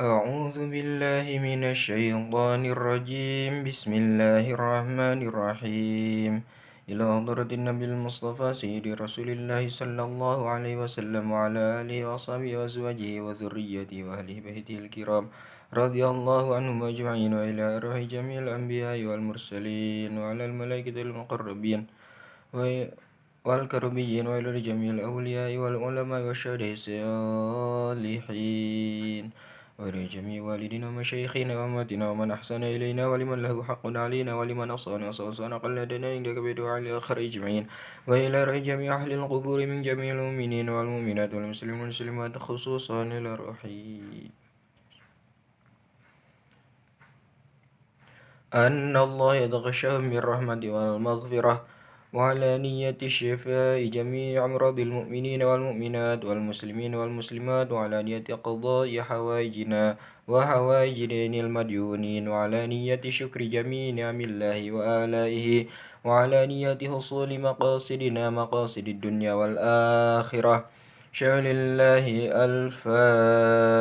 أعوذ بالله من الشيطان الرجيم بسم الله الرحمن الرحيم إلى حضرة النبي المصطفى سيد رسول الله صلى الله عليه وسلم وعلى آله وأصحابه وأزواجه وذريته وأهل بيته الكرام رضي الله عنهم أجمعين وإلى أرواح جميع الأنبياء والمرسلين وعلى الملائكة المقربين والكربيين وإلى جميع الأولياء والعلماء والشهداء الصالحين ولجميع والدينا ومشايخنا وأمواتنا ومن أحسن إلينا ولمن له حق علينا ولمن أصانا صوصانا قلدنا عندك بدعاء الآخر أجمعين وإلى روح جميع أهل القبور من جميع المؤمنين والمؤمنات والمسلمين والمسلمات خصوصا إلى روحي أن الله يتغشاهم بالرحمة والمغفرة وعلى نية الشفاء جميع أمراض المؤمنين والمؤمنات والمسلمين والمسلمات وعلى نية قضاء حوائجنا وحوائج المديونين وعلى نية شكر جميع نعم الله وآلائه وعلى نية حصول مقاصدنا مقاصد الدنيا والآخرة شهر الله الفاتحة.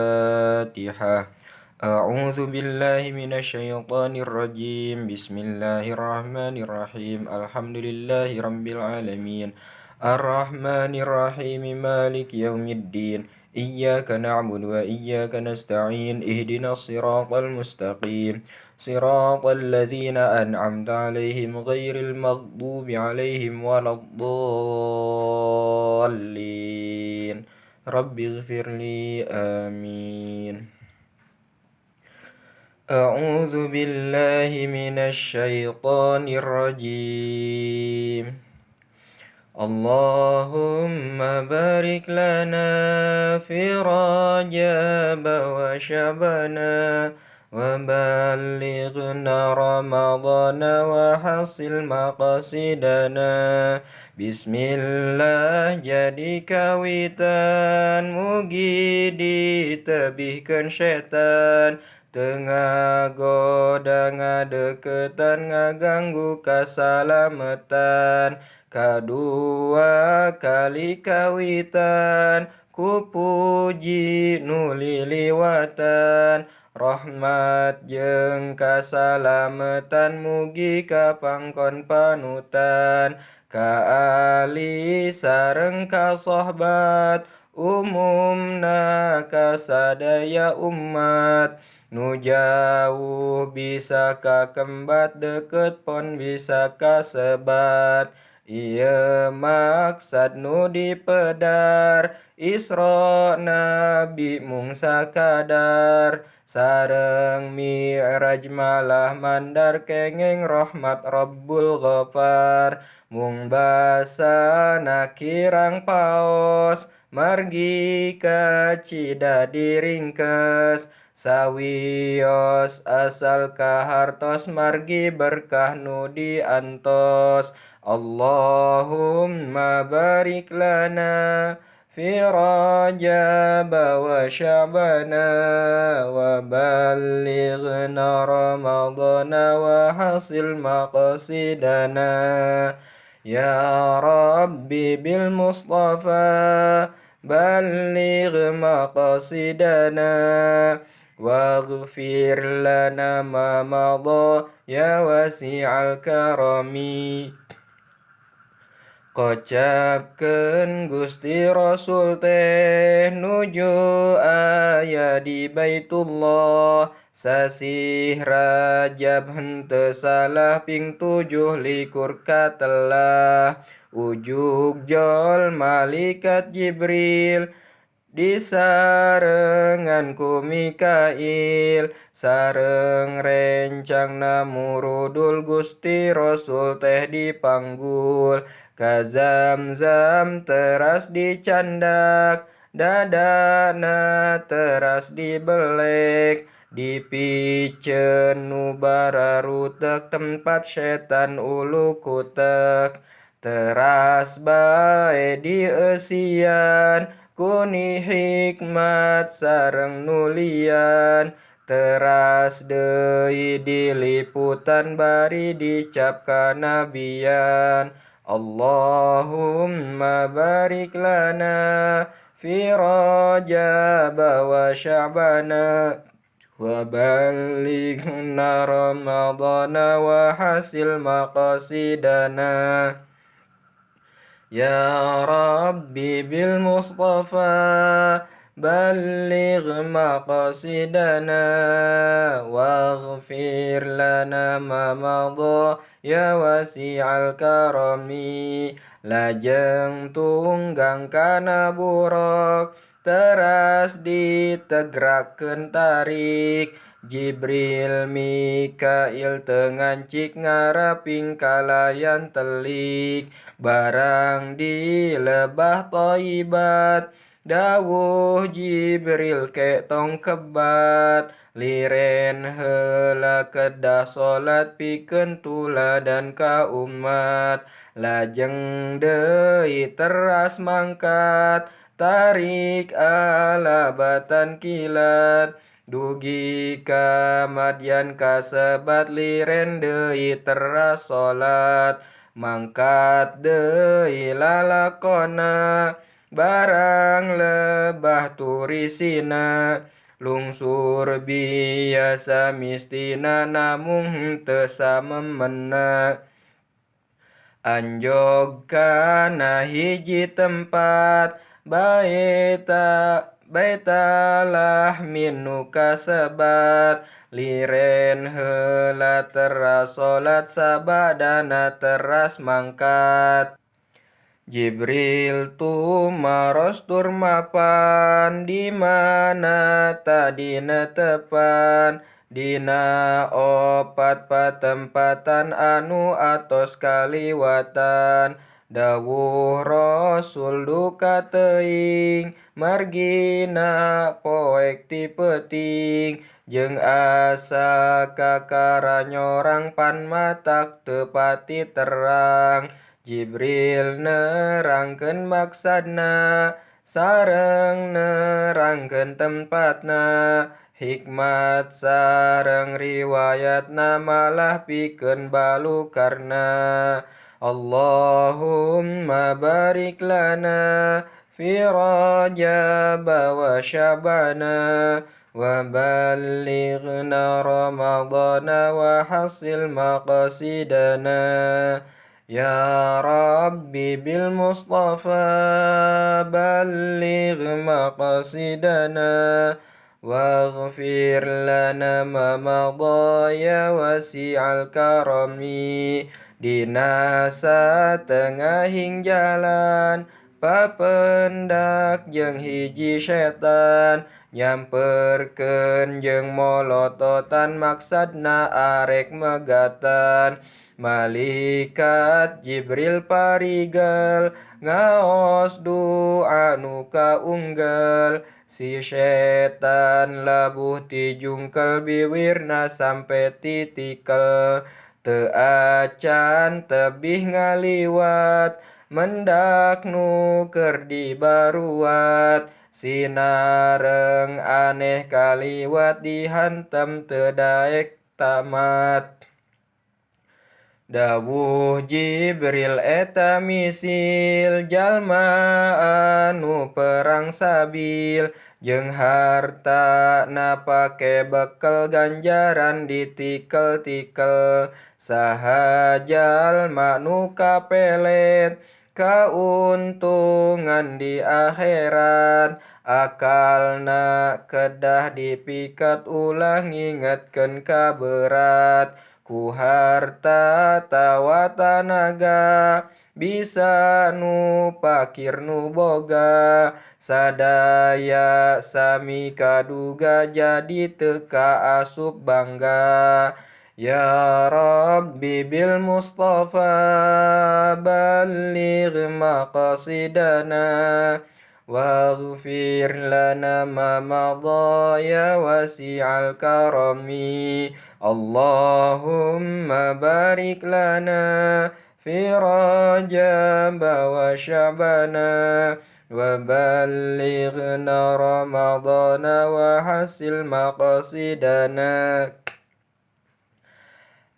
أعوذ بالله من الشيطان الرجيم بسم الله الرحمن الرحيم الحمد لله رب العالمين الرحمن الرحيم مالك يوم الدين إياك نعبد وإياك نستعين اهدنا الصراط المستقيم صراط الذين أنعمت عليهم غير المغضوب عليهم ولا الضالين رب اغفر لي آمين. أعوذ بالله من الشيطان الرجيم اللهم بارك لنا في رجب وشعبنا وبلغنا رمضان وحصل مقاصدنا بسم الله jadi kawitan mugi ditebihkeun setan tengah goda ngadeketan ngaganggu kasalametan kadua kali kawitan ku puji nuliliwatan rahmat jeung kasalametan mugi ka pangkon panutan ka ali sareng ka sohbat umumna ka sadaya umat nu jauh bisa kakembat deket pon bisa kasebat ieu maksad nu dipedar Isra Nabi mung sakadar sareng Mi'raj malah mandar kengeng rahmat Rabbul Ghafar mung basana kirang paos margi kacida diringkes sawios asal kahartos margi berkah nu diantos Allahumma barik lana fi Rajab wa Sya'bana wa ballighna Ramadana wa hasil maqasidana ya Rabbi bil Mustafa balligh maqasidana waghfir lana ma madha ya wasi'al karami kocapkeun Gusti Rasul teh nuju aya di Baitullah sasih Rajab henteu salah ping 17 katelah ujug jol malaikat Jibril disarengan ku Mikail sareng rencang namurudul Gusti Rasul teh dipanggul ka Zamzam teras dicandak dadana teras dibelek dipiceun nu bararutek tempat setan ulu kutek teras bae dieusian kuni hikmat sareng nulian teras deui diliputan bari dicap kanabian Allahumma barik lana fi Rajab wa Sya'bana وبلغنا رمضان وحسن مقاصدنا يا ربي بالمصطفى بلغ مقاصدنا واغفر لنا ما مضى ya wasi'al karami lajeng tunggang kana buruk teras ditegrakkeun tarik Jibril Mikail tengancik ngaraping kalayan telik barang di lebah toibat dawuh Jibril ke tong kebat liren heula kedah salat pikeun tuladan ka umat lajeng deui teras mangkat tarik alabatan kilat dugi ka madyan kasebat liren deui teras salat mangkat deui lalakona barang lebah turisina lungsur biasa mistina namung teu samemena anjog kana hiji tempat baitalah minu kasebat liren heula teras salat sabadana teras mangkat Jibril tumaros turmapan di mana tadi netepan dina opat patempatan anu atos kaliwatan dawuh Rasul duka teuing margina poek ti peuting jeung asa kakaranyorang pan matak teu pati terang Jibril nerangkeun maksadna sareng nerangkeun tempatna hikmat sareng riwayatna malah pikeun balukarna Allahumma barik lana fi Rajab wa Syabana wa ballighna Ramadana wa hasil maqasidana Ya Rabbi bil Mustafa balligh maqasidana waghfir lana ma madha ya wasi'al karami dina satengahing jalan papendak jeung hiji setan nyamperkeun jeung molototan maksadna arek megatan Malaikat Jibril parigel ngaos doa nu kaunggal si setan labuh ti jungkel biwirna sampe titikel teu acan tebih ngaliwat mendak nu keur dibaruat sinareng aneh kaliwat dihantem teu daek tamat Dawuh Jibril eta misil jalma anu perang sabil jeung harta na pake bekel ganjaran ditikel-tikel saha jalma nu kapelet kauntungan di akhirat akalna kedah dipikat ulah ngingetkeun ka berat ku harta tawa tanaga bisa nu pakir nu boga sadaya sami kaduga jadi teu kaasup bangga Ya Rabbi bil Mustafa balligh maqasidana waghfir lana ma madha ya wasi'al karami Allahumma barik lana fi Rajab wa Syabana wa ballighna Ramadana wa hasil maqasidana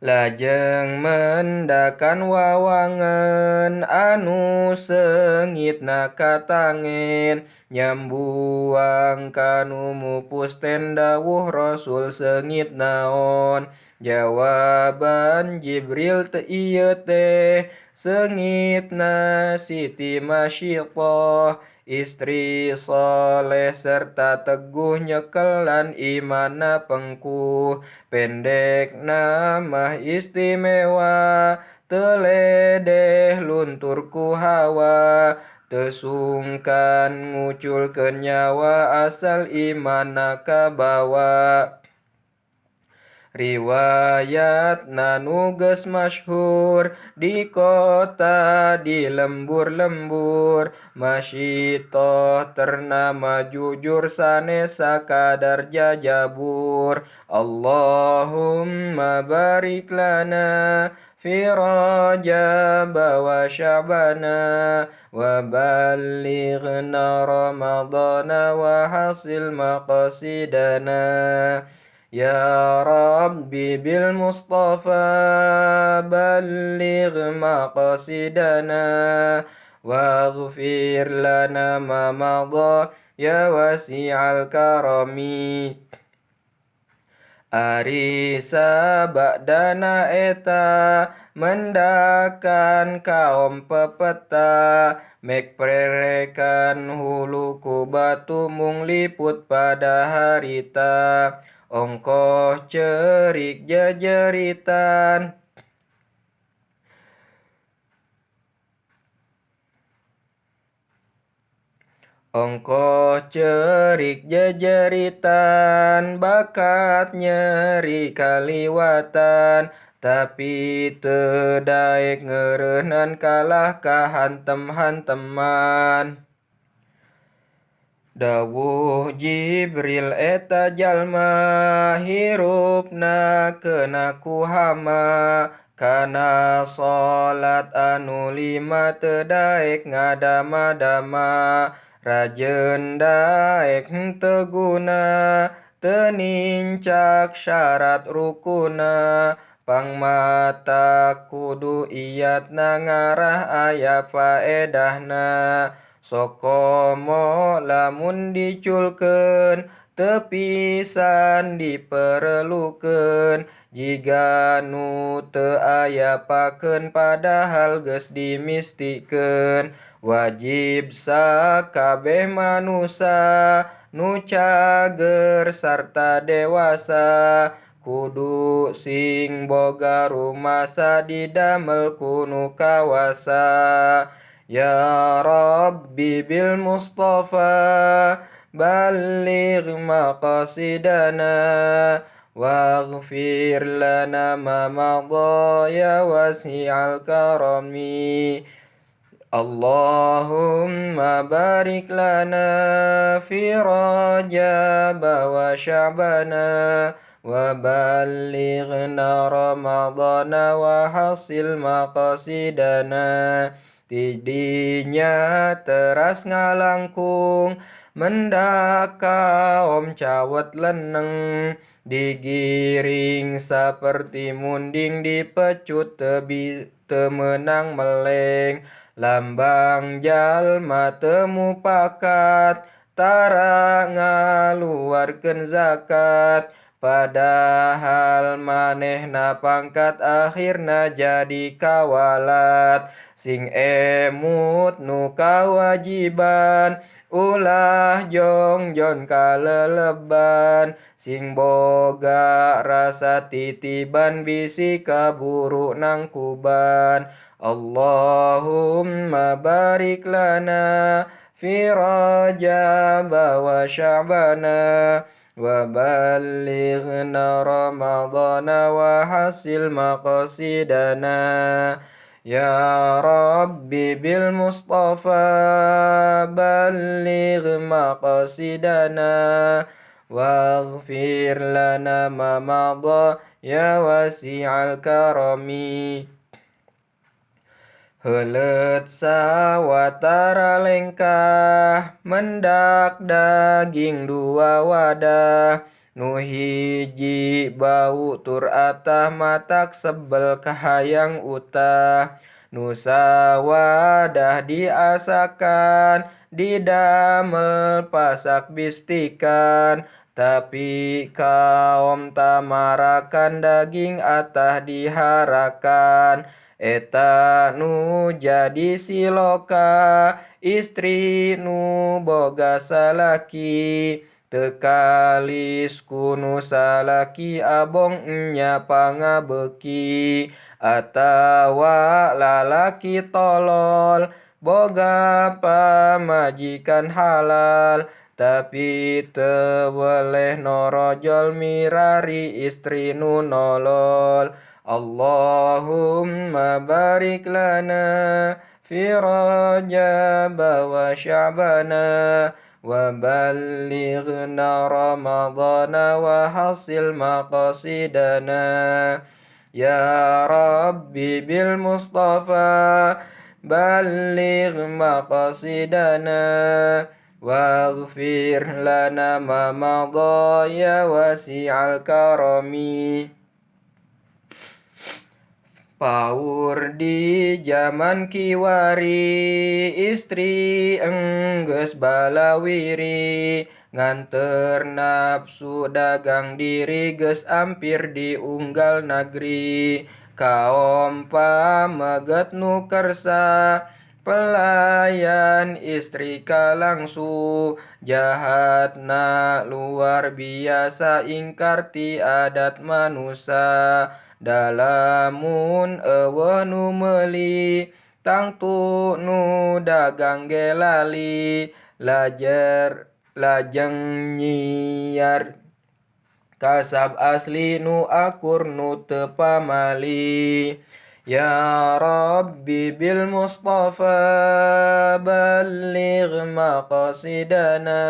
Lajeng mendakan wawangen anu sengitna katangen, nyambuang kanu mupus tendawuh Rasul sengit naon. Jawaban Jibril teu ieu teh sengitna Siti Masyiqah, istri soleh serta teguh nyekelan imanna pengkuh. Pendek namah istimewa, teledeh luntur ku hawa, tesungkan nguculkeun nyawa asal imanna kabawa. Riwayat nanuges masyhur di kota di lembur-lembur, Masyitoh ternama jujur sanes sakadar jajabur. Allahumma barik lana fi Rajab wa Sya'bana wa ballighna Ramadana wa hasil maqasidana. Ya Rabbi bil Mustafa balligh maqasidana waghfir lana ma madha ya wasi'al karami. Ari sabadana eta mendakan kaum pepeta, mek prerekan hulu ku batu mung liput pada harita. Ongkoh cerik jejeritan, ongkoh cerik jejeritan, bakat nyeri kaliwatan, tapi teu daek ngeureunhan kalah kahantem-hanteman. Dawuh Jibril eta jalma hirupna keuna ku hama, kana salat anu lima teu daek ngadama-dama. Rajeun daek henteu guna, teu nincak syarat rukunna, pangmata kudu iyatna ngarah aya faedahna. Sokomo lamun diculkeun teu pisan diperelukeun, jiga nu teu aya pakeun padahal geus dimistikeun. Wajib sakabeh manusa nu cager sarta dewasa, kudu sing boga rumasa didamel ku nu kawasa. Ya Rabbi bil Mustafa balligh maqasidana waghfir lana ma madha ya wasi'al karami. Allahumma barik lana fi Rajab wa Sya'bana wa ballighna Ramadana wa hasil maqasidana. Tidinya teras ngalangkung mendak kaom cawet leneng, digiring saperti munding dipecut teu meunang meleng. Lambang jalma teu mupakat, tara ngaluarkeun zakat, padahal manehna pangkat akhirna jadi kawalat. Sing emut nu kawajiban, ulah jongjon kaleleban. Sing boga rasa titiban, bisi kaburu nang kuban. Allahumma barik lana fi Rajab wa Sya'bana wa ballighna Ramadana wa hasil maqasidana. Ya Rabbi bil Mustafa balligh maqasidana waghfir lana ma madha ya wasi'al karami. Heuleut sawatara lengkah mendak daging dua wadah, Nu hiji bau tur atah matak sebel kahayang utah. Nu sawadah diasakan didamel pasak bistikan. Tapi kaum tamarakan daging atah diharakan. Eta nu jadi siloka istri nu boga salaki. Tekalis kunu salaki abong nya pangabeki. Atawa lalaki tolol boga pamajikan halal. Tapi teweleh norojol mirari istri nu nolol. Allahumma barik lana fi Rajab wa Sya'bana wa ballighna Ramadana wa hasil maqasidana. Ya Rabbi bil Mustafa balligh maqasidana waghfir lana ma madha ya wasi'al karami. Paur di zaman kiwari istri enggeus balawiri. Nganter nafsu dagang diri geus ampir diunggal negeri. Kaom pameget nu kersa pelayan istri kalangsu. Jahatna luar biasa ingkar ti adat manusia. Dalamun eueuh nu meuli tangtu nu dagang gelali lajeng nyiar kasab asli nu akur nu teu pamali. Ya Rabbi bil Mustafa balligh maqasidana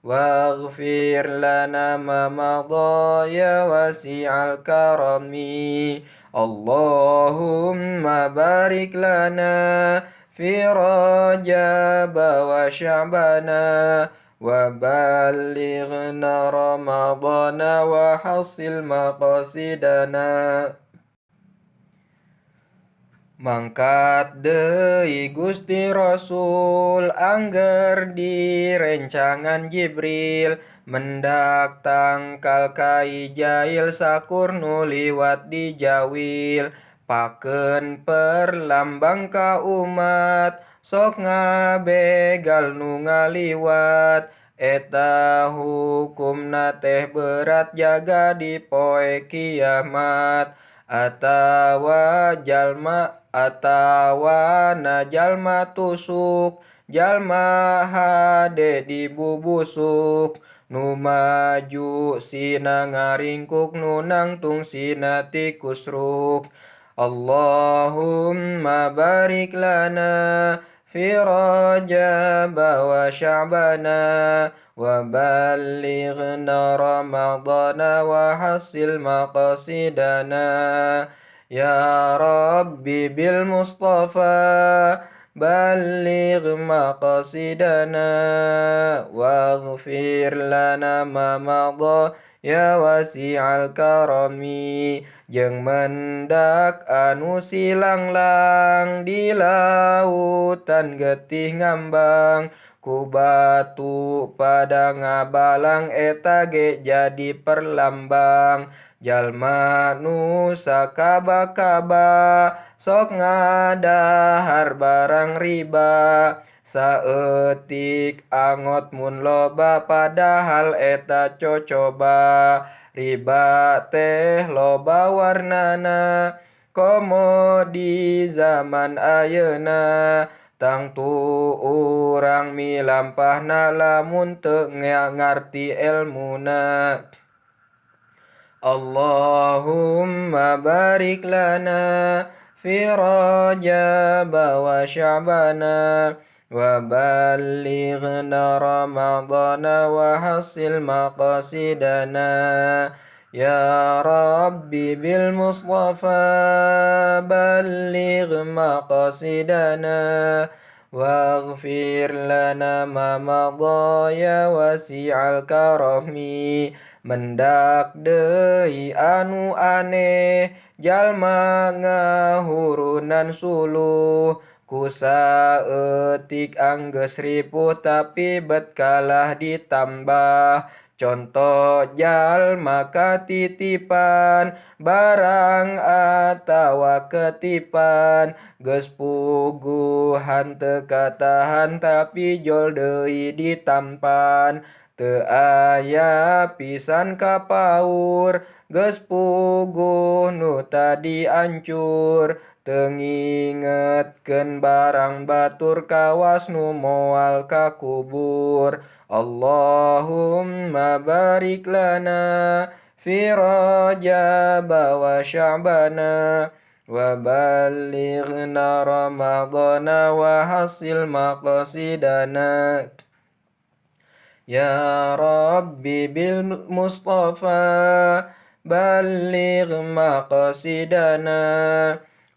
waghfir lana ma madha ya wasi'al karami. Allahumma barik lana fi Rajab wa Sya'bana wa ballighna Ramadana wa hasil maqasidana. Mangkat deui Gusti Rasul angger di rencangan Jibril. Mendak tangkal kai jail sakur nu liwat di jawil. Pakeun perlambang ka umat sok ngabegal nu ngaliwat. Eta hukumna teh berat jaga di poe kiamat. Atawa na jalma tusuk jalma hade dibubusuk. Nu maju sina ngaringkuk nu nangtung sina tikusruk. Allahumma barik lana fi Rajab wa Sya'bana wa ballighna Ramadana wa hasil maqasidana. Ya Rabbi bil Mustafa balligh maqasidana waghfir lana ma madha ya wasi'al karami. Jeung mendak anu silanglang di lautan getih ngambang. Ku batu pada ngabalang eta ge jadi perlambang. Jalma nu sakaba-kaba sok ngadahar barang riba. Saeutik angot mun loba padahal eta cocoba. Riba teh loba warnana komo di zaman ayeuna. Tangtu urang milampahna lamun teu ngarti elmuna. Allahumma barik lana fi Rajab wa Sya'bana wa ballighna Ramadana wa hasil maqasidana. Ya Rabbi bil Mustafa balligh maqasidana waghfir lana ma madha ya wasi'al karami. Mendak deui anu aneh jalma ngahurunan suluh, kusaeutik anggeus ripuh tapi bet kalah ditambah. Contoh jalma katitipan barang atawa ketipan, geus puguhan teu katahan tapi jol deui ditampan. Teu aya pisan kapaur, geus puguh nu tadi ancur. Teu ngingetkeun barang batur kawas nu moal ka kubur. Allahumma barik lana fi Rajab wa Sya'bana wa ballighna Ramadana wa hasil maqasidana. Ya Rabbi bil Mustafa balligh maqasidana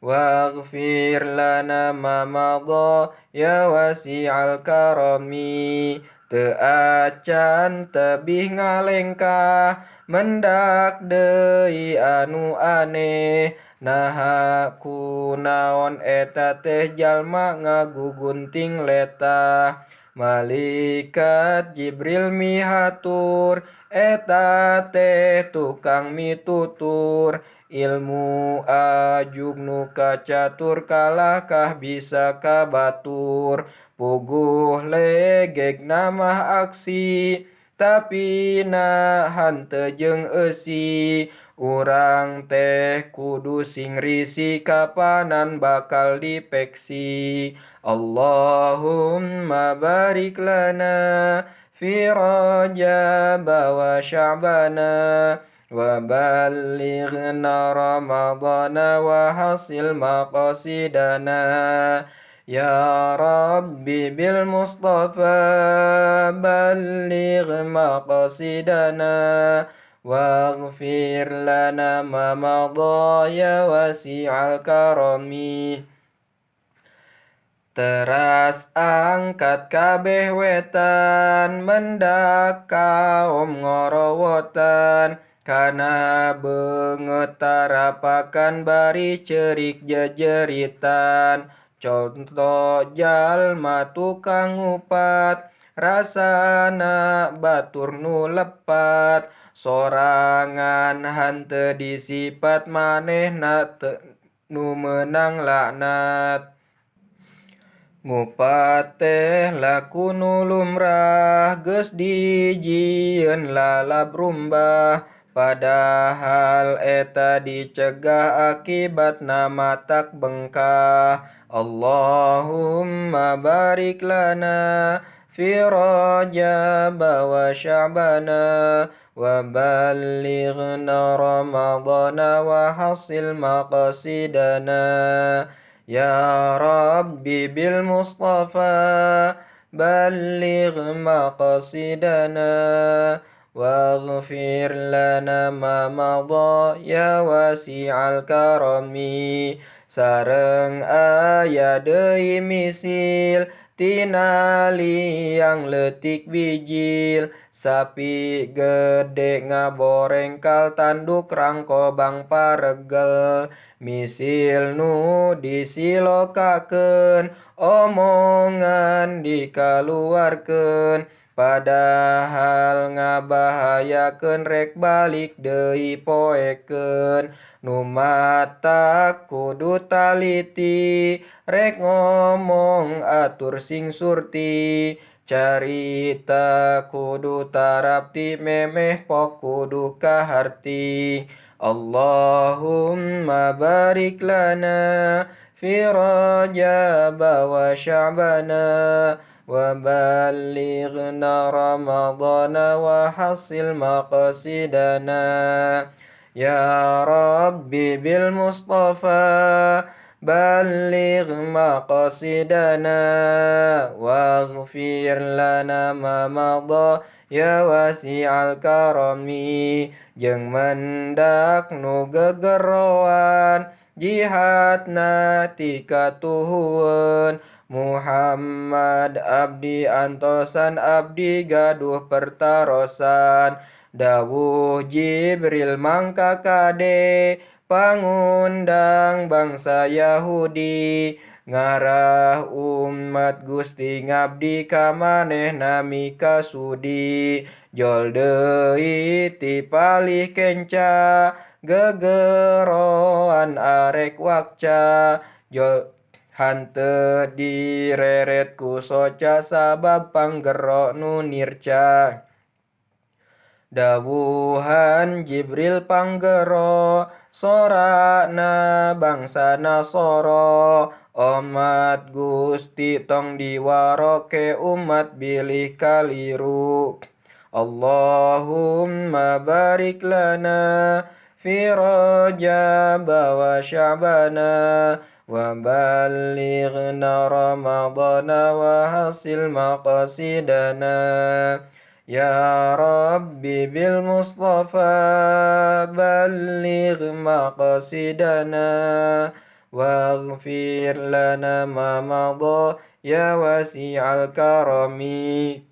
waghfir lana ma madha ya wasi'al karami. Teu acan tebih ngalengkah mendak deui anu aneh, naha kunaon eta teh jalma ngagugunting letah. Malaikat Jibril mihatur eta teh tukang mitutur, ilmu ajug nu kacatur kalahkah bisa kabatur. Puguh legegna mah aksi tapi nahan teu jeung eusi. Urang teh kudu sing risi kapanan bakal dipeksi. Allahumma barik lana fi Rajab wa Sya'bana wa ballighna Ramadana wa hasil maqasidana. Ya Rabbi bil Mustafa balligh maqasidana waghfir lana ma madha ya wasi'al karami. Teras angkat kabeh wetan mendak kaom ngorowotan, kana beungeut tarapakan bari cerik jejeritan. Contoh jalma tukang ngupat rasana batur nu lepat, sorangan hanteu disipat manehna nu meunang laknat. Ngupat teh laku nu lumrah geus dijieun lalap rumbah, padahal eta dicegah akibatna matak bengkah. Allahumma barik lana fi Rajab wa Sya'bana wa ballighna Ramadana wa hasil maqasidana. Ya Rabbi bil Mustafa balligh maqasidana waghfir lana ma madha ya wasi'al karami. Sareng aya deui misil tina liang leutik bijil, sapi gede ngaborengkal tanduk rangkobang paregel. Misil nu disilokakeun omongan dikaluarkeun, padahal ngabahayakeun rek balik deui poekeun. Nu matak kudu taliti rek ngomong atur sing surti, carita kudu tarapti memeh pok kudu kaharti. Allahumma barik lana fi Rajab wa Sya'bana wa ballighna Ramadana wa hasil maqasidana. Ya Rabbi bil Mustafa balligh maqasidana waghfir lana ma madha ya wasi'al karami. Jeung mendak nu gegeroan jihadna tika tuhueun Muhammad abdi antosan abdi gaduh pertarosan dawuh Jibril mangka kade pangundang bangsa Yahudi ngarah umat Gusti ngabdi ka manehna mika sudi jol deui ti palih kenca gegeroan arek wakca jol hanteu direret ku soca sabab panggero nu nirca dawuhan Jibril panggero sorana bangsa Nasoro umat Gusti tong diwaroke umat bilih kaliru Allahumma barik lana fi Rajab wa Sya'bana wa ballighna Ramadana wa hasil maqasidana Ya Rabbi bil Mustafa balligh maqasidana waghfir lana ma madha ya wasi'al karami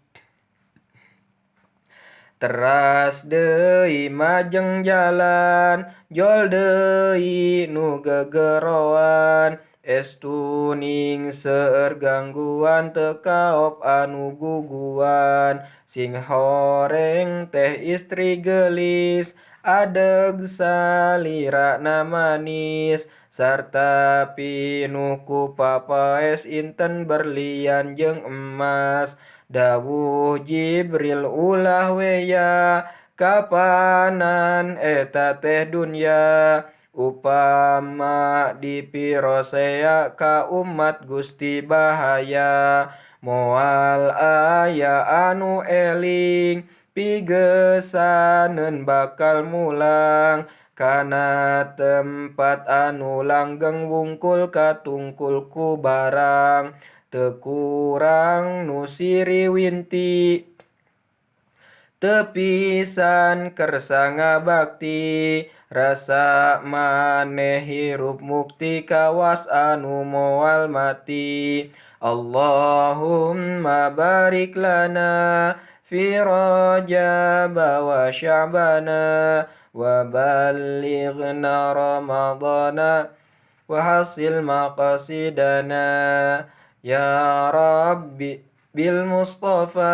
teras deui majeng jalan jol deui nu gegeroan estuning seueur gangguan teu kaop anu guguan sing horeng teh istri gelis adeg salirana manis sarta pinuku papaes inten berlian jeung emas dawuh Jibril ulah we ya kapanan eta teh dunya upama dipirosea ka umat Gusti bahaya moal aya anu eling pigesaneun bakal mulang kana tempat anu langgeng wungkul katungkul ku barang teu kurang nu siriwinti teu pisan kersa ngabakti rasa maneh hirup mukti kawas anu moal mati Allahumma barik lana fi Rajab wa Sya'bana wa ballighna Ramadana wa hasil maqasidana Ya Rabbi bil Mustafa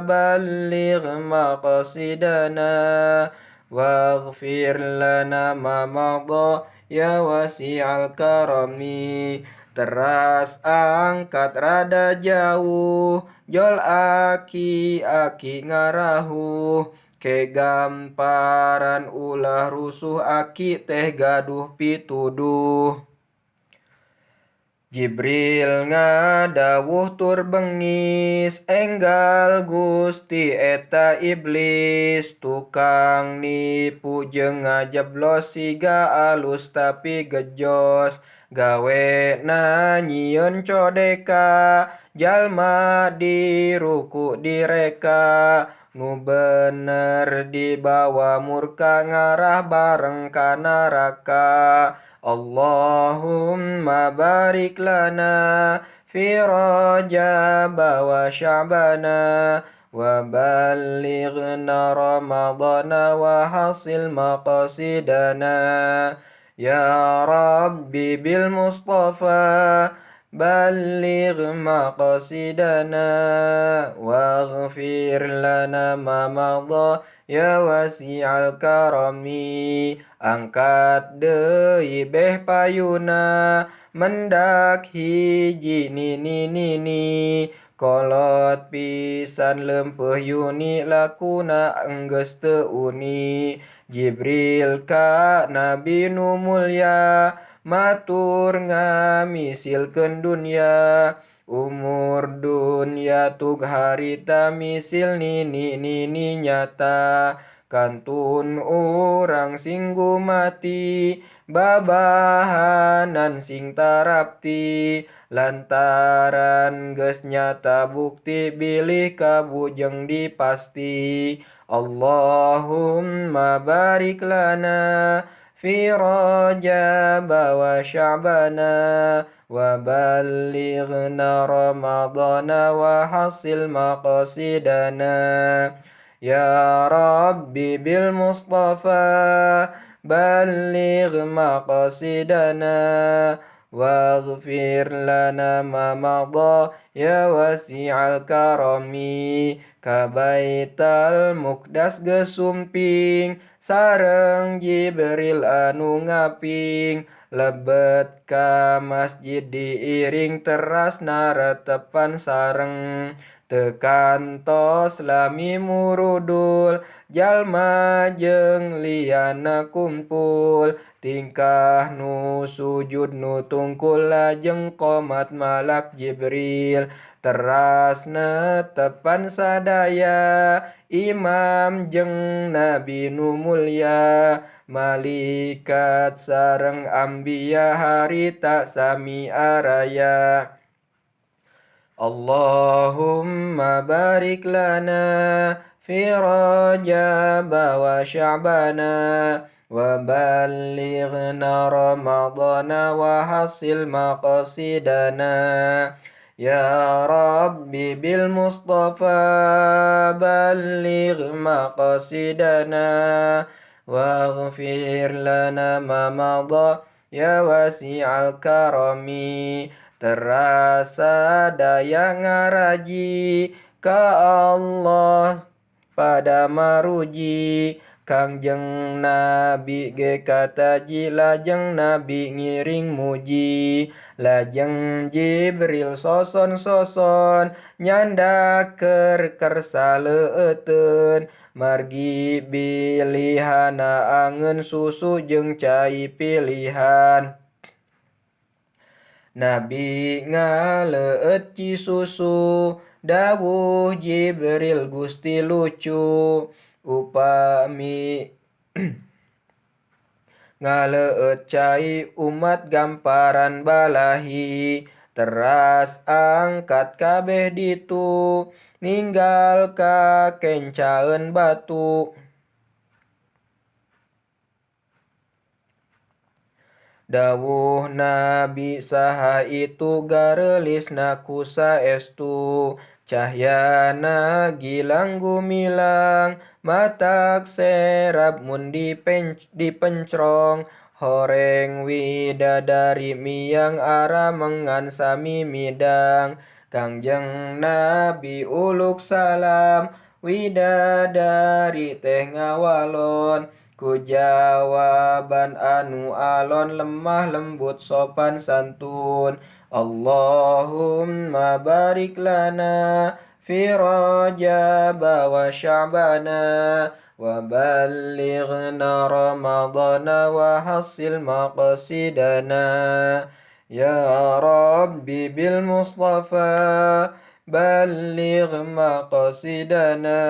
balligh maqasidana waghfir lana ma madha ya wasi'al karami teras angkat rada jauh jol aki ngarahuh ke gamparan ulah rusuh aki teh gaduh pituduh Jibril ngadawuh tur bengis enggal Gusti eta iblis tukang nipu jeung ngajeblos siga alus tapi gejos gawena nyieun codeka jalma diruku direka nu bener dibawa murka ngarah bareng ka neraka Allahumma barik lana fi Rajab wa Sya'bana wa ballighna Ramadana wa hasil maqasidana Ya Rabbi bil Mustafa balligh maqasidana waghfir lana ma madha ya wasi'al karami angkat deui beh payuna mendak hiji nini kolot pisan lempeuh yuni lakuna enggeus teu uni Jibril ka Nabi nu mulya matur ngamisilkeun dunya umur dunya tug harita misil nini nyata kantun urang sing gumati babahanan sing tarapti lantaran geus nyata bukti bilih kabujeng dipasti Allahumma barik lana في رجب وشعبان وبلغنا رمضان وحصل مقاصدنا يا ربي بالمصطفى بلغ مقاصدنا واغفر لنا ما مضى يا واسع الكرم كبيت المقدس gesumping sareng Jibril anu ngaping lebet ka masjid diiring teras naretepan sareng tekantos lami murudul jalma jeung liana kumpul tingkah nu sujud nu tungkul lajeng qomat malak Jibril teras netepan sadaya imam jeung nabi nu mulya malaikat sareng ambiya harita sami araya Allahumma barik lana fi rajab wa sya'bana wa ballighna ramadana wa hasil maqasidana ya rabbi bil mustafa balligh maqasidana waghfir lana ma madha ya wasi'al karami terasa daya ngaraji ka Allah pada maruji Kangjeng Nabi ge kataji lajeng Nabi ngiring muji lajeng Jibril soson nyanda ker saleuteun margi bilihana angeun susu jeung cai pilihan Nabi ngaleut ci susu dawuh Jibril Gusti lucu upami ngaleut cai umat gamparan balahi teras angkat kabeh ditu ninggal ka kencaeun batu Dawuh Nabi saha itu garelisna ku saestu cahyana gilang gumilang matak serap mun dipencrong horeng widadari miang ara mengan sami midang Kangjeng Nabi uluk salam widadari teh ngawalon ku jawaban anu alon lemah lembut sopan santun Allahumma barik lana fi rajab wa sya'bana wa ballighna ramadana wa hasil maqasidana ya rabbi bil mustafa balligh maqasidana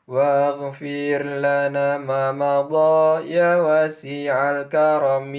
واغفر لنا ما مضى يا واسع الكرم